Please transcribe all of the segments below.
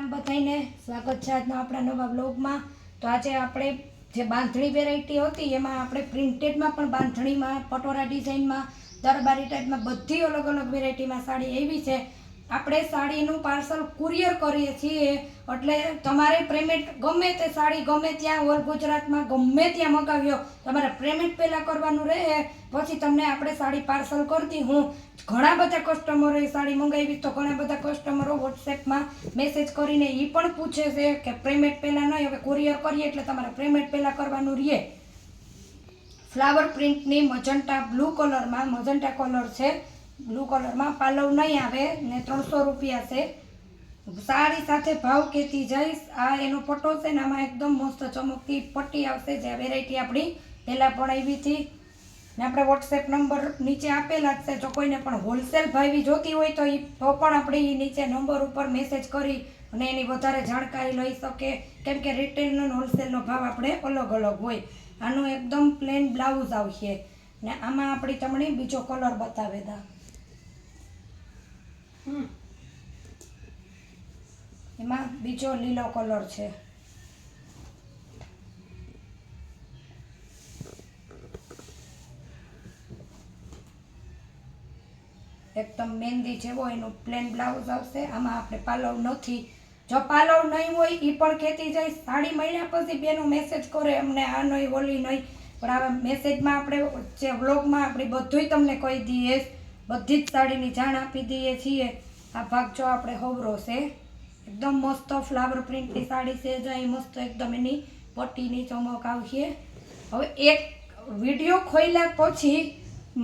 રામ બધાઈને સ્વાગત છે આજના આપણા નવા બ્લોગમાં। તો આજે આપણે જે બાંધણી વેરાયટી હતી એમાં આપણે પ્રિન્ટેડમાં પણ બાંધણીમાં પટોરા ડિઝાઇનમાં દરબારી ટાઈપમાં બધી અલગ અલગ વેરાયટીમાં સાડી આવી છે। આપણે સાડીનું પાર્સલ કુરિયર કરીએ છીએ એટલે તમારે પેમેન્ટ ગમે તે સાડી ગમે ત્યાં ઓલ ગુજરાતમાં ગમે ત્યાં મગાવ્યો તમારે પેમેન્ટ પહેલાં કરવાનું રહે પછી તમને આપણે સાડી પાર્સલ કરતી હું। ઘણા બધા કસ્ટમરોએ સાડી મંગાવી તો ઘણા બધા કસ્ટમરો વોટ્સએપમાં મેસેજ કરીને એ પણ પૂછે છે કે પેમેન્ટ પહેલાં નહીં, હવે કુરિયર કરીએ એટલે તમારે પેમેન્ટ પહેલાં કરવાનું રહે। ફ્લાવર પ્રિન્ટની મજન્ટા બ્લુ કલરમાં, મજન્ટા કલર છે, બ્લુ કલરમાં પાલવ નહીં આવે ને 300 રૂપિયા છે। સાડી સાથે ભાવ કહેતી જઈશ। આ એનો પટ્ટો છે ને આમાં એકદમ મસ્ત ચમકતી પટ્ટી આવશે, જે વેરાયટી આપણી પહેલાં પણ આવી હતી ને આપણે વોટ્સએપ નંબર નીચે આપેલા જ છે। જો કોઈને પણ હોલસેલ ભાવી જોતી હોય તો પણ આપણે એ નીચે નંબર ઉપર મેસેજ કરી અને એની વધારે જાણકારી લઈ શકે, કેમ કે રિટેલનો અને હોલસેલનો ભાવ આપણે અલગ અલગ હોય। આનું એકદમ પ્લેન બ્લાઉઝ આવશે ને આમાં આપણી તમને બીજો કલર બતાવે દા। એમાં બીજો લીલો કલર છે, એકદમ મહેંદી જેવો એનું પ્લેન બ્લાઉઝ આવશે। આમાં આપણે પાલવ નથી, જો પાલવ નહીં હોય એ પણ કહેતી જઈશ। સાડી મળ્યા પછી બેનો મેસેજ કરે અમને આ નહીં ઓલી નહીં, પણ આ મેસેજમાં આપણે જે વ્લોગમાં આપણે બધુંય તમને કહી દઈએ, બધી જ સાડીની જાણ આપી દઈએ છીએ। આ ભાગ જો આપણે હવરો છે, એકદમ મસ્ત ફ્લાવર પ્રિન્ટની સાડી છે, જાય મસ્ત એકદમ એની પટ્ટીની ચમક આવશે। હવે એક વિડીયો ખોલ્યા પછી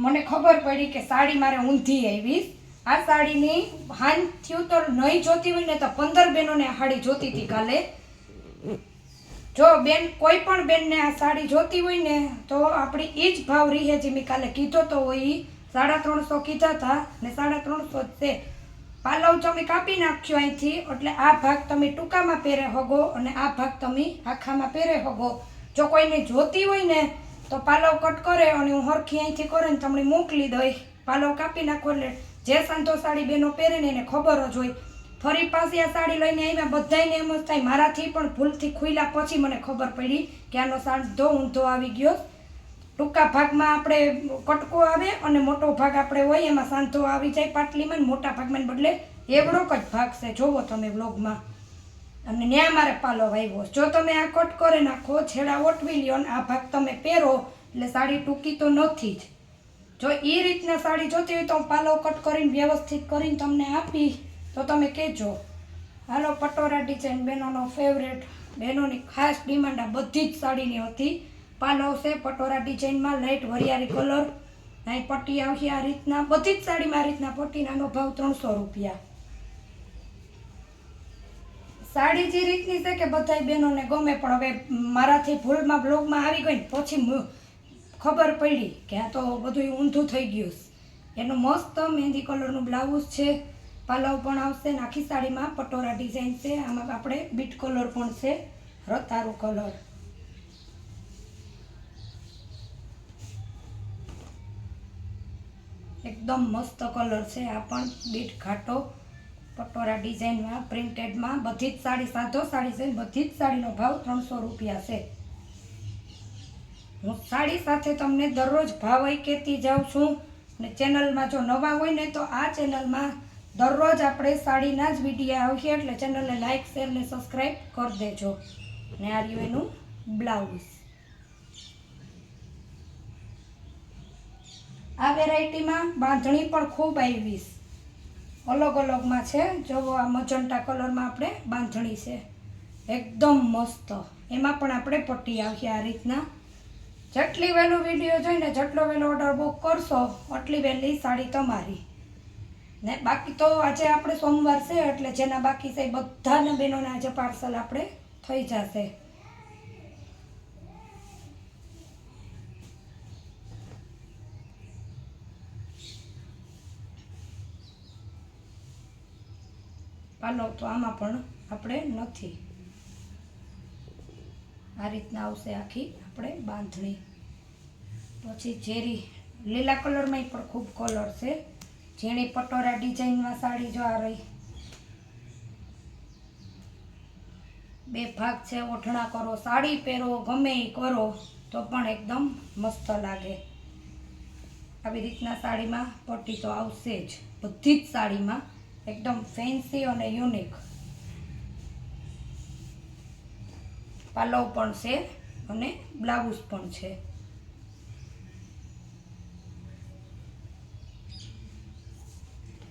મને ખબર પડી કે સાડી મારે ઊંધી આવીશ। આ સાડીની હાન થયું તો નહીં જોતી હોય ને તો 15 બહેનોને આ સાડી જોતી હતી કાલે। જો બેન કોઈ પણ બેનને આ સાડી જોતી હોય ને તો આપણી એ જ ભાવ રહે જે મેં કાલે કીધો તો હોય, 350 કીધા હતા ને 350 જ છે। પાલવ તમે કાપી નાખ્યો અહીંથી એટલે આ ભાગ તમે ટૂંકામાં પહેરે હગો અને આ ભાગ તમે આખામાં પહેરે હગો। જો કોઈને જોતી હોય ને તો પાલવ કટ કરે અને હું હરખી અહીંથી કરીને તમને મોકલી દઈશ। પાલવ કાપી નાખો એટલે જે સાંધો સાડી બેનો પહેરે ને એને ખબર જ હોય। ફરી પાછી આ સાડી લઈને આવ્યા બધાને એમ જ થાય, મારાથી પણ ભૂલથી ખુલ્યા પછી મને ખબર પડી કે આનો સાંધો ઊંધો આવી ગયો। ટૂંકા ભાગમાં આપણે કટકો આવે અને મોટો ભાગ આપણે હોય એમાં સાંધો આવી જાય પાટલીમાં, મોટા ભાગમાં બદલે એવડોક જ ભાગ છે, જોવો તમે વ્લોગમાં। અને ન્યા મારે પાલવ આવ્યો। જો તમે આ કટ કરી નાખો, છેડા ઓટવી લ્યો ને આ ભાગ તમે પહેરો એટલે સાડી ટૂંકી તો નથી જ। જો એ રીતના સાડી જોતી હોય તો હું પાલવ કટ કરીને વ્યવસ્થિત કરીને તમને આપી તો તમે કહેજો। હાલો, પટોરા ડિઝાઇન બહેનોનો ફેવરેટ, બહેનોની ખાસ ડિમાન્ડ આ બધી જ સાડીની હતી। પાલવ છે પટોરા ડિઝાઇનમાં, લાઇટ વરિયાળી કલર, અહીં પટ્ટી આવશે આ રીતના, બધી જ સાડીમાં આ રીતના પટ્ટી, નાનો ભાવ 300 રૂપિયા। સાડી જે રીતની છે કે બધાય બહેનોને ગમે, પણ હવે મારાથી ભૂલમાં બ્લોગમાં આવી ગઈ ને પછી ખબર પડી કે આ તો બધું ઊંધું થઈ ગયું। એનું મસ્ત મહેંદી કલરનું બ્લાઉઝ છે, પાલવ પણ આવશે ને આખી સાડીમાં પટોરા ડિઝાઇન છે। આમાં આપણે બીટ કલર પણ છે, રતારું કલર, એકદમ મસ્ત કલર છે। આ પણ બીટ ઘાટો પટોરા ડિઝાઇનમાં પ્રિન્ટેડમાં, બધી જ સાડી સાધો સાડી છે, બધી જ સાડીનો ભાવ 300 રૂપિયા છે। હું સાડી સાથે તમને દરરોજ ભાવ કહેતી જાઉં છું ને ચેનલમાં જો નવા હોય ને તો આ ચેનલમાં દરરોજ આપણે સાડીના જ વિડીયો આવશે એટલે ચેનલને લાઇક શેર ને સબસ્ક્રાઈબ કરી દેજો। ને આ રહ્યું એનું બ્લાઉઝ। આ વેરાયટીમાં બાંધણી પણ ખૂબ આવીશ, અલગ અલગમાં છે। જો આ મજન્ટા કલરમાં આપણે બાંધણી છે, એકદમ મસ્ત, એમાં પણ આપણે પટ્ટી આવશે આ રીતના। જેટલી વહેલું વિડીયો જોઈને જેટલો વહેલો ઓર્ડર બુક કરશો એટલી વહેલી સાડી તમારી ને। બાકી તો આજે આપણે સોમવાર છે એટલે જેના બાકી છે બધાના બહેનોને આજે પાર્સલ આપણે થઈ જશે। પાલવ તો આમાં પણ આપણે નથી, આ રીતના આવશે આખી આપણે બાંધણી। પછી ઝેરી લીલા કલરમાં પણ ખૂબ કલર છે, ઝીણી પટોરા ડિઝાઇનમાં સાડી જો આ રહી, બે ભાગ છે, ઓઢણા કરો, સાડી પહેરો, ગમે એ કરો તો પણ એકદમ મસ્ત લાગે. આવી રીતના સાડીમાં પટ્ટી તો આવશે જ, બધી જ સાડીમાં એકદમ ફેન્સી અને યુનિક. પાલવ પણ છે અને બ્લાઉઝ પણ છે.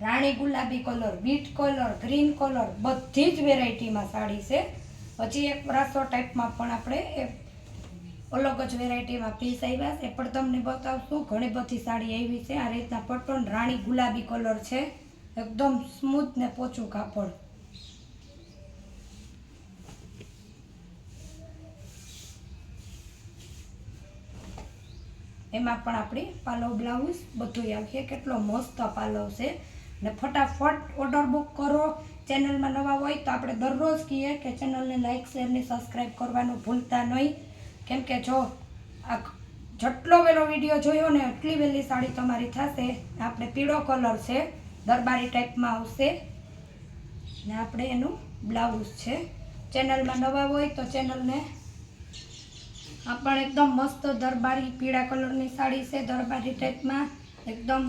રાણી ગુલાબી colour, bit colour, green colour, બધી જ વેરાયટીમાં સાડી છે. હજી એક બ્રાસો ટાઈપમાં પણ આપણે અલગ જ વેરાયટીમાં પીસ આવ્યા છે, પણ તમને બતાવશું. ઘણી બધી સાડી આવી છે. આ રીતના પટોન રાણી ગુલાબી કલર છે, એકદમ સ્મૂથ ને પોચું કાપડ. એમાં પણ આપણી પાલવ બ્લાઉઝ બધું આવશે. કેટલો મસ્ત પાલવ છે ને ફટાફટ ઓર્ડર બુક કરો. ચેનલમાં નવા હોય તો આપણે દરરોજ કહીએ કે ચેનલને લાઇક શેર ને સબસ્ક્રાઈબ કરવાનું ભૂલતા નહીં, કેમ કે જો આ જેટલો વહેલો વિડીયો જોયો ને એટલી વહેલી સાડી તમારી થશે. આપણે પીળો કલર છે, દરબારી ટાઈપમાં આવશે ને આપણે એનું બ્લાઉઝ છે. ચેનલમાં નવા હોય તો ચેનલને આ પણ એકદમ મસ્ત દરબારી પીળા કલરની સાડી છે, દરબારી ટાઈપમાં એકદમ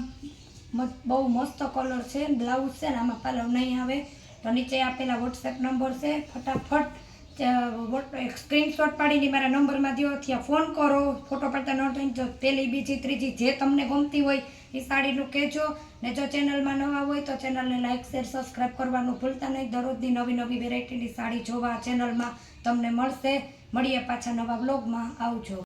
બહુ મસ્ત કલર છે. બ્લાઉઝ છે ને આમાં પાલવ નહીં આવે. તો નીચે આપેલા વોટ્સએપ નંબર છે, ફટાફટ સ્ક્રીનશોટ પાડીને મારા નંબરમાં દો, ત્યાં ફોન કરો. ફોટો પડતા ન થાય તો પહેલી, બીજી, ત્રીજી જે તમને ગમતી હોય એ સાડીનું કહેજો. ને જો ચેનલમાં નવા હોય તો ચેનલને લાઇક શેર સબસ્ક્રાઈબ કરવાનું ભૂલતા નહીં. દરરોજની નવી નવી વેરાયટીની સાડી જોવા ચેનલમાં તમને મળશે. મળીએ પાછા નવા બ્લોગમાં. આવજો.